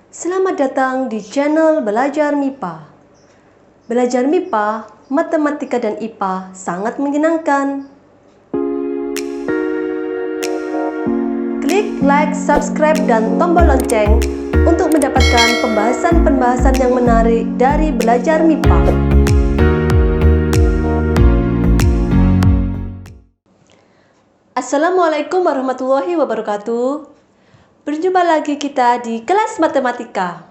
Selamat datang di channel Belajar MIPA. Belajar MIPA, matematika dan IPA sangat menyenangkan. Klik like, subscribe, dan tombol lonceng untuk mendapatkan pembahasan-pembahasan yang menarik dari Belajar MIPA. Assalamualaikum warahmatullahi wabarakatuh. Berjumpa lagi kita di kelas matematika.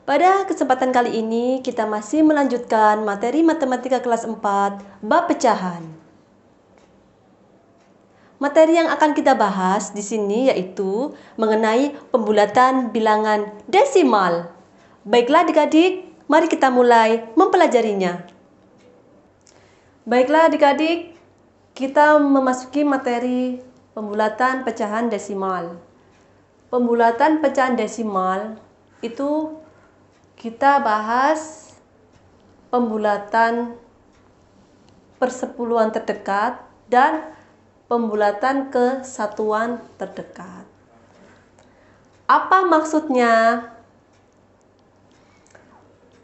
Pada kesempatan kali ini kita masih melanjutkan materi matematika kelas 4 bab pecahan. Materi yang akan kita bahas di sini yaitu mengenai pembulatan bilangan desimal. Baiklah adik-adik, mari kita mulai mempelajarinya. Baiklah adik-adik, kita memasuki materi pembulatan pecahan desimal. Pembulatan pecahan desimal itu kita bahas pembulatan persepuluhan terdekat dan pembulatan kesatuan terdekat. Apa maksudnya?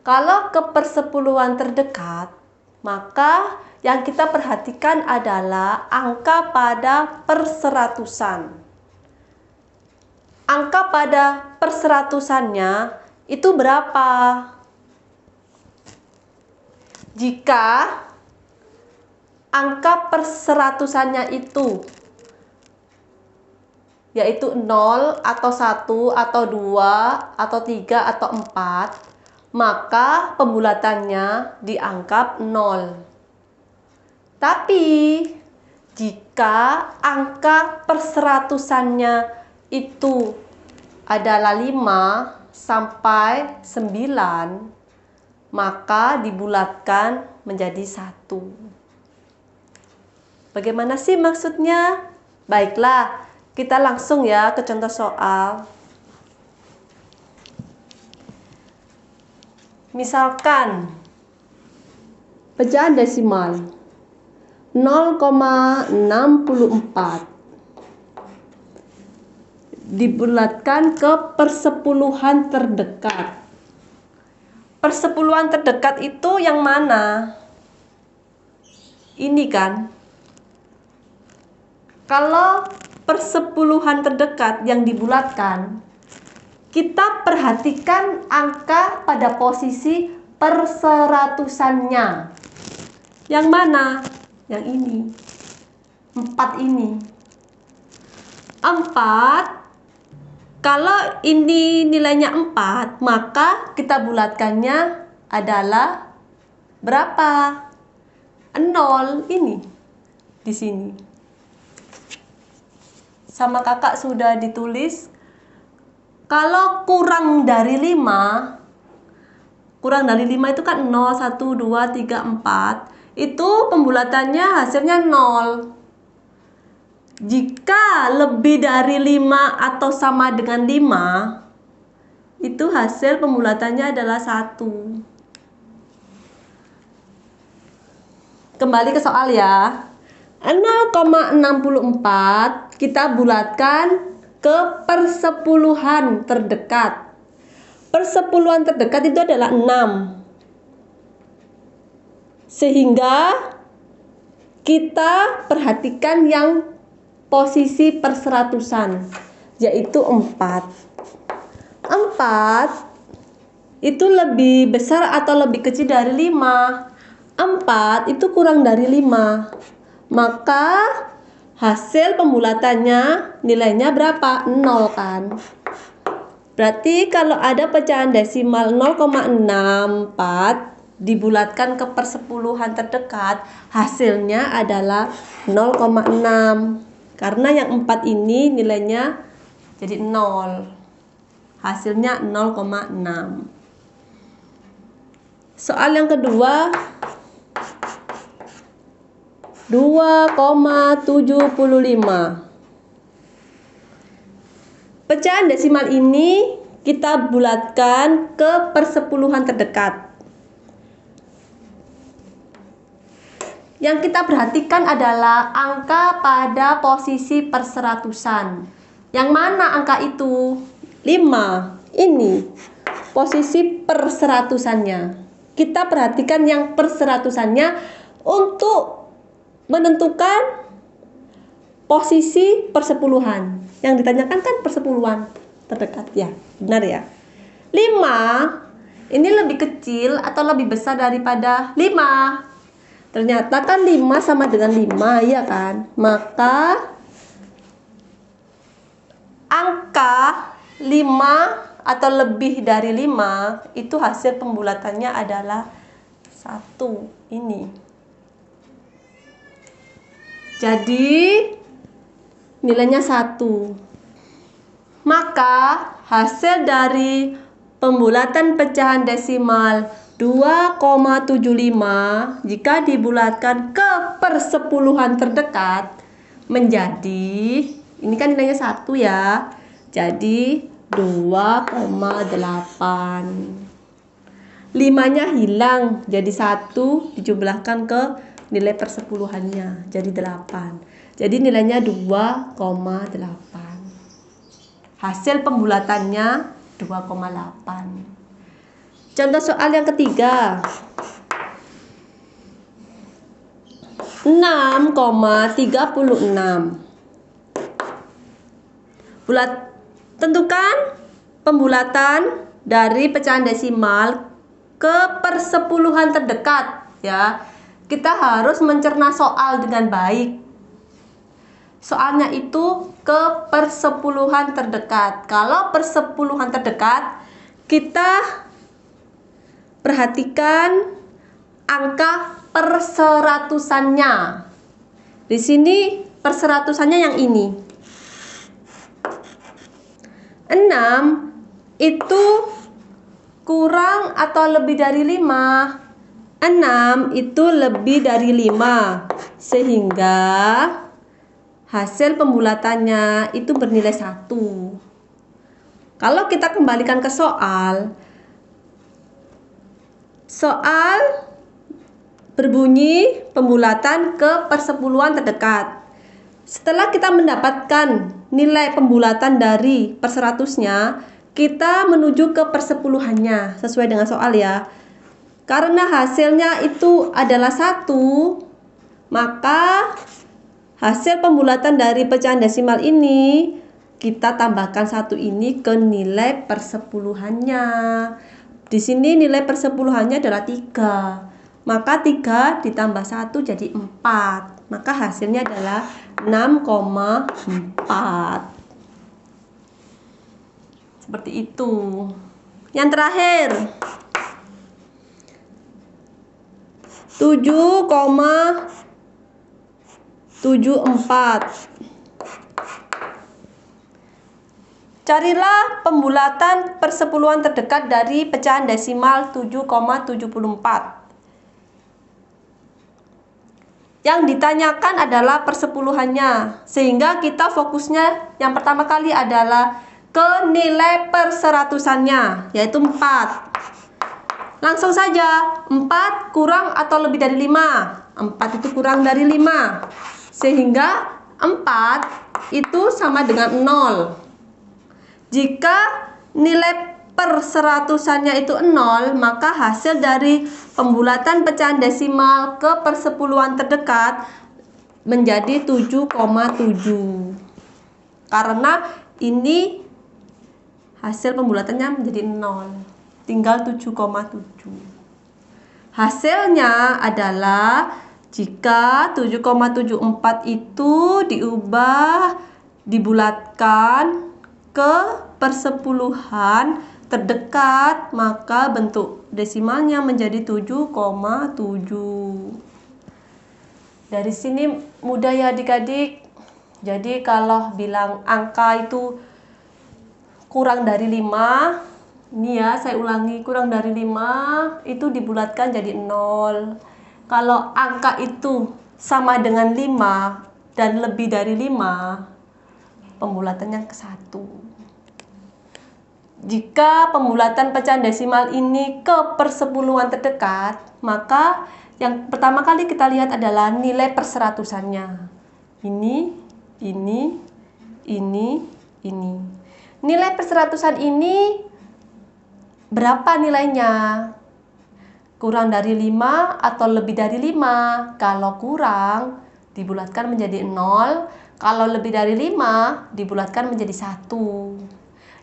Kalau ke persepuluhan terdekat, maka yang kita perhatikan adalah angka pada perseratusan. Angka pada perseratusannya itu berapa? Jika angka perseratusannya itu yaitu 0 atau 1 atau 2 atau 3 atau 4, maka pembulatannya dianggap 0. Tapi jika angka perseratusannya itu adalah 5 sampai 9, maka dibulatkan menjadi 1. Bagaimana sih maksudnya? Baiklah, kita langsung ya ke contoh soal. Misalkan pecahan desimal 0,64 dibulatkan ke persepuluhan terdekat. Persepuluhan terdekat itu yang mana? Ini kan. Kalau persepuluhan terdekat yang dibulatkan, kita perhatikan angka pada posisi perseratusannya. Yang mana? Yang ini. 4 ini. 4. Kalau ini nilainya 4, maka kita bulatkannya adalah berapa? 0 ini. Di sini. Sama kakak sudah ditulis. Kalau kurang dari 5 itu kan 0, 1, 2, 3, 4. Itu pembulatannya hasilnya 0. Jika lebih dari 5 atau sama dengan 5, itu hasil pembulatannya adalah 1. Kembali ke soal ya. 0,64 kita bulatkan ke persepuluhan terdekat. Persepuluhan terdekat itu adalah 6. Sehingga kita perhatikan yang posisi perseratusan, yaitu 4. 4 itu lebih besar atau lebih kecil dari 5. 4 itu kurang dari 5. Maka hasil pembulatannya nilainya berapa? 0 kan? Berarti kalau ada pecahan desimal 0,64 dibulatkan ke persepuluhan terdekat, hasilnya adalah 0,6. Karena yang 4 ini nilainya jadi 0. Hasilnya 0,6. Soal yang kedua, 2,75. Pecahan desimal ini kita bulatkan ke persepuluhan terdekat. Yang kita perhatikan adalah angka pada posisi perseratusan. Yang mana angka itu? 5. Ini posisi perseratusannya. Kita perhatikan yang perseratusannya untuk menentukan posisi persepuluhan. Yang ditanyakan kan persepuluhan terdekat ya, benar ya. 5 ini lebih kecil atau lebih besar daripada 5? Ternyata kan 5 sama dengan 5, ya kan? Maka angka 5 atau lebih dari 5 itu hasil pembulatannya adalah 1 ini. Jadi nilainya 1. Maka hasil dari pembulatan pecahan desimal 2,75 jika dibulatkan ke persepuluhan terdekat menjadi, ini kan nilainya 1 ya, jadi 2,8. 5-nya hilang, jadi 1 dijumlahkan ke nilai persepuluhannya, jadi 8. Jadi nilainya 2,8. Hasil pembulatannya 2,8. Contoh soal yang ketiga. 6,36. Tentukan pembulatan dari pecahan desimal ke persepuluhan terdekat ya. Kita harus mencerna soal dengan baik. Soalnya itu ke persepuluhan terdekat. Kalau persepuluhan terdekat, kita perhatikan angka perseratusannya. Di sini perseratusannya yang ini. 6 itu kurang atau lebih dari 5? 6 itu lebih dari 5. Sehingga hasil pembulatannya itu bernilai 1. Kalau kita kembalikan ke soal berbunyi pembulatan ke persepuluhan terdekat. Setelah kita mendapatkan nilai pembulatan dari perseratusnya, kita menuju ke persepuluhannya sesuai dengan soal ya. Karena hasilnya itu adalah 1, maka hasil pembulatan dari pecahan desimal ini kita tambahkan 1 ini ke nilai persepuluhannya. Di sini nilai persepuluhannya adalah 3. Maka 3 ditambah 1 jadi 4. Maka hasilnya adalah 6,4. Seperti itu. Yang terakhir 7,74. Carilah pembulatan persepuluhan terdekat dari pecahan desimal 7,74. Yang ditanyakan adalah persepuluhannya, sehingga kita fokusnya yang pertama kali adalah ke nilai perseratusannya, yaitu 4. Langsung saja, 4 kurang atau lebih dari 5. 4 itu kurang dari 5. Sehingga 4 itu sama dengan 0. Jika nilai perseratusannya itu 0, maka hasil dari pembulatan pecahan desimal ke persepuluhan terdekat menjadi 7,7. Karena ini hasil pembulatannya menjadi 0. Tinggal 7,7. Hasilnya adalah jika 7,74 itu dibulatkan ke persepuluhan terdekat, maka bentuk desimalnya menjadi 7,7. Dari sini mudah ya adik-adik. Jadi kalau bilang angka itu kurang dari 5, ini ya saya ulangi, kurang dari 5 itu dibulatkan jadi 0. Kalau angka itu sama dengan 5 dan lebih dari 5, pembulatannya ke 1. Jika pembulatan pecahan desimal ini ke persepuluhan terdekat, maka yang pertama kali kita lihat adalah nilai perseratusannya. Ini. Nilai perseratusan ini berapa nilainya? Kurang dari 5 atau lebih dari 5? Kalau kurang, dibulatkan menjadi 0. Kalau lebih dari 5, dibulatkan menjadi 1.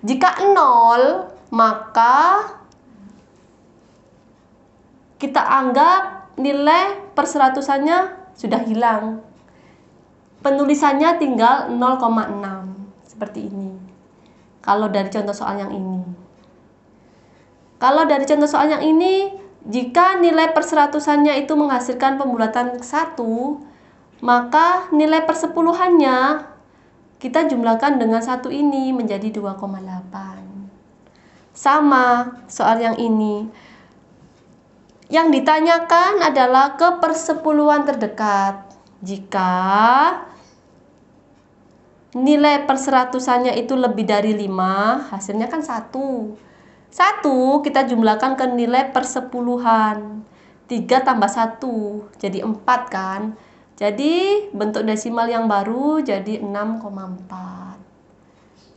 Jika 0, maka kita anggap nilai perseratusannya sudah hilang. Penulisannya tinggal 0,6. Seperti ini. Kalau dari contoh soal yang ini. Kalau dari contoh soal yang ini, jika nilai perseratusannya itu menghasilkan pembulatan 1, maka nilai persepuluhannya kita jumlahkan dengan 1 ini menjadi 2,8. Sama soal yang ini. Yang ditanyakan adalah kepersepuluhan terdekat. Jika nilai perseratusannya itu lebih dari 5, hasilnya kan 1. 1 kita jumlahkan ke nilai persepuluhan. 3 tambah 1 jadi 4 kan. Jadi bentuk desimal yang baru jadi 6,4.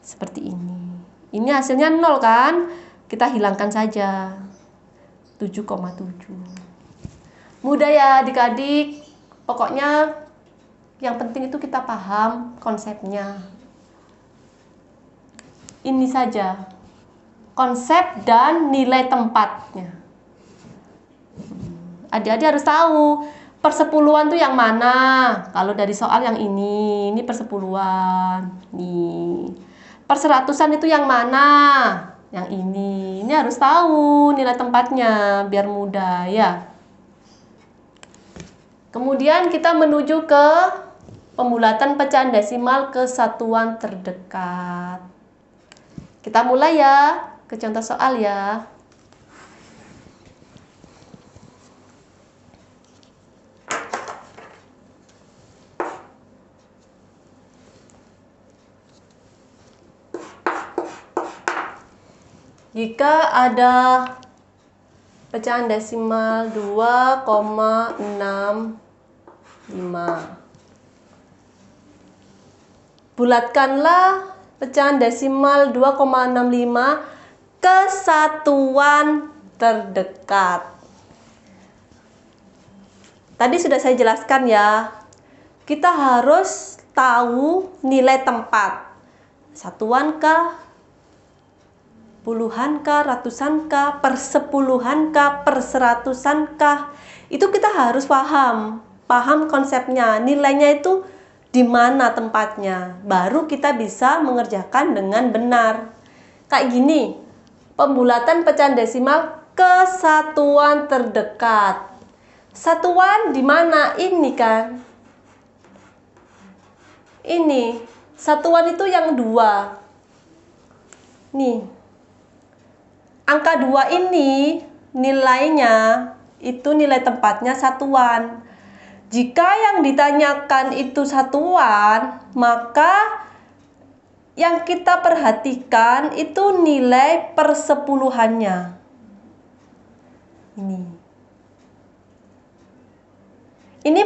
Seperti ini. Ini hasilnya 0 kan? Kita hilangkan saja. 7,7. Mudah ya adik-adik. Pokoknya yang penting itu kita paham konsepnya. Ini saja. Konsep dan nilai tempatnya. Adik-adik harus tahu persepuluhan tuh yang mana. Kalau dari soal yang ini persepuluhan. Nih. Perseratusan itu yang mana? Yang ini. Ini harus tahu nilai tempatnya biar mudah ya. Kemudian kita menuju ke pembulatan pecahan desimal ke satuan terdekat. Kita mulai ya ke contoh soal ya. Jika ada pecahan desimal 2,65, bulatkanlah pecahan desimal 2,65 ke satuan terdekat. Tadi sudah saya jelaskan ya. Kita harus tahu nilai tempat. Satuan kah? Puluhan kah, ratusan kah, persepuluhan kah, perseratusan kah? Itu kita harus paham konsepnya, nilainya itu di mana tempatnya. Baru kita bisa mengerjakan dengan benar. Kayak gini, pembulatan pecahan desimal ke satuan terdekat. Satuan di mana? Ini kan. Ini, satuan itu yang 2. Nih. Angka 2 ini nilainya itu nilai tempatnya satuan. Jika yang ditanyakan itu satuan, maka yang kita perhatikan itu nilai persepuluhannya. Ini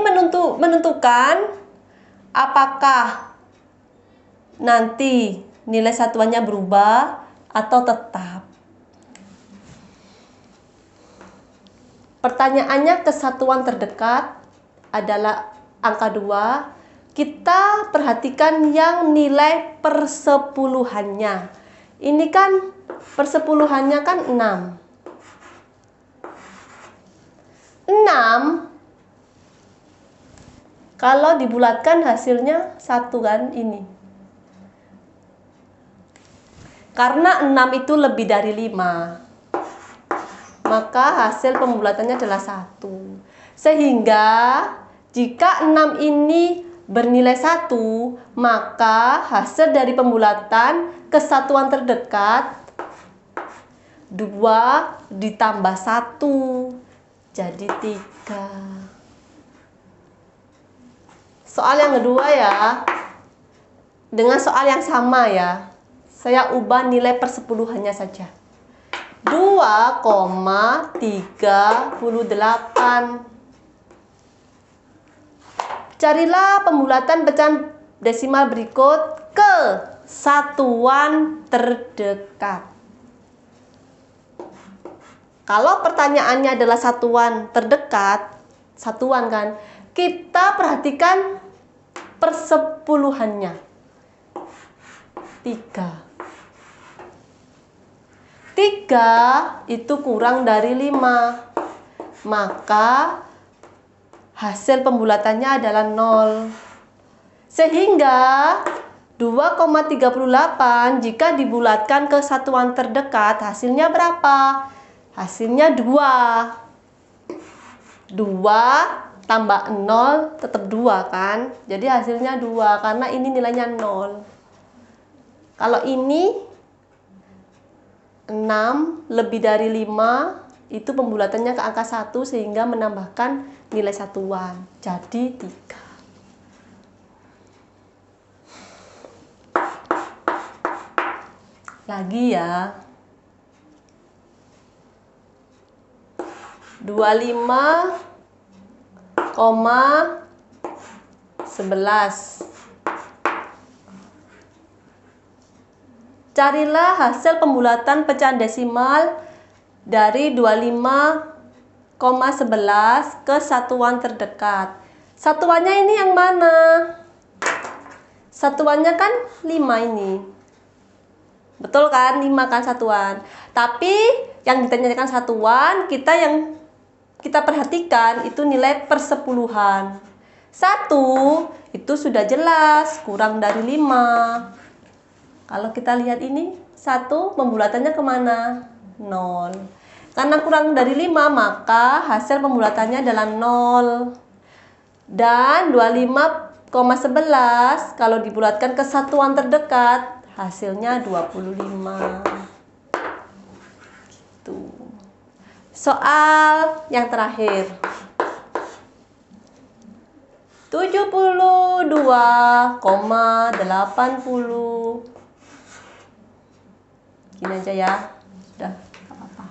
menentukan apakah nanti nilai satuannya berubah atau tetap. Pertanyaannya ke satuan terdekat adalah angka 2. Kita perhatikan yang nilai persepuluhannya. Ini kan persepuluhannya kan 6. 6 kalau dibulatkan hasilnya 1 kan ini. Karena 6 itu lebih dari 5. Maka hasil pembulatannya adalah 1. Sehingga jika 6 ini bernilai 1, maka hasil dari pembulatan ke satuan terdekat 2 ditambah 1 jadi 3. Soal yang kedua ya. Dengan soal yang sama ya. Saya ubah nilai persepuluhannya saja. 2,38. Carilah pembulatan pecahan desimal berikut ke satuan terdekat. Kalau pertanyaannya adalah satuan terdekat, satuan kan, kita perhatikan persepuluhannya. 3. 3 itu kurang dari 5. Maka hasil pembulatannya adalah 0. Sehingga 2,38 jika dibulatkan ke satuan terdekat, hasilnya berapa? Hasilnya 2. 2 tambah 0 tetap 2 kan? Jadi hasilnya 2 karena ini nilainya 0. Kalau ini 6 lebih dari 5 itu pembulatannya ke angka 1 sehingga menambahkan nilai satuan. Jadi 3. Lagi ya. 25,11. Carilah hasil pembulatan pecahan desimal dari 25,11 ke satuan terdekat. Satuannya ini yang mana? Satuannya kan 5 ini. Betul kan? 5 kan satuan. Tapi yang ditanyakan satuan, yang kita perhatikan itu nilai persepuluhan. 1 itu sudah jelas kurang dari 5. Kalau kita lihat ini 1 pembulatannya kemana? 0. Karena kurang dari 5 maka hasil pembulatannya adalah 0. Dan 25,11 kalau dibulatkan ke satuan terdekat hasilnya 25. Gitu. Soal yang terakhir. 72,80. Gini aja ya. Sudah, gak apa-apa.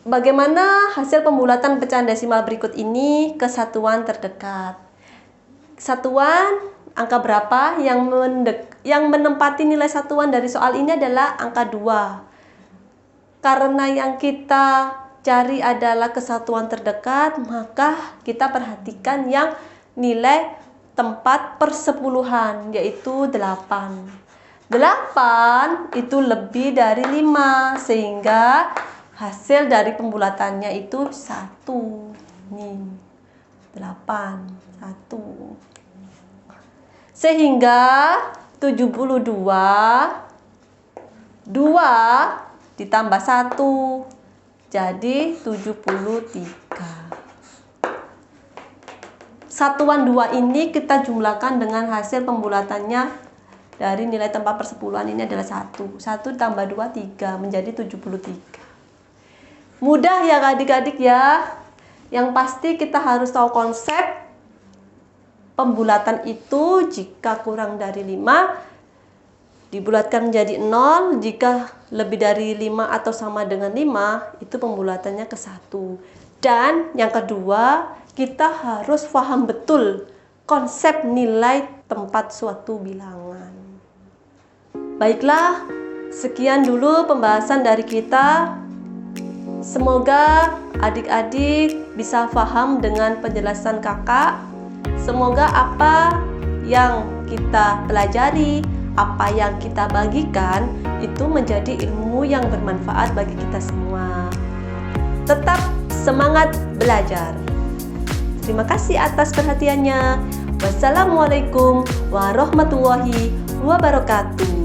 Bagaimana hasil pembulatan pecahan desimal berikut ini ke satuan terdekat? Satuan angka berapa yang menempati nilai satuan dari soal ini adalah angka 2. Karena yang kita cari adalah kesatuan terdekat, maka kita perhatikan yang nilai tempat persepuluhan, yaitu 8. 8 itu lebih dari 5, sehingga hasil dari pembulatannya itu 1. Nih, 8, 1. Sehingga 72, 2 ditambah 1, jadi 73. Satuan 2 ini kita jumlahkan dengan hasil pembulatannya dari nilai tempat persepuluhan ini adalah 1. 1 tambah 2, 3 menjadi 73. Mudah ya adik-adik ya. Yang pasti kita harus tahu konsep pembulatan itu. Jika kurang dari 5 dibulatkan menjadi 0. Jika lebih dari 5 atau sama dengan 5 itu pembulatannya ke 1. Dan yang kedua, kita harus paham betul konsep nilai tempat suatu bilangan. Baiklah, sekian dulu pembahasan dari kita. Semoga adik-adik bisa paham dengan penjelasan kakak. Semoga apa yang kita pelajari, apa yang kita bagikan, itu menjadi ilmu yang bermanfaat bagi kita semua. Tetap semangat belajar. Terima kasih atas perhatiannya. Wassalamualaikum warahmatullahi wabarakatuh.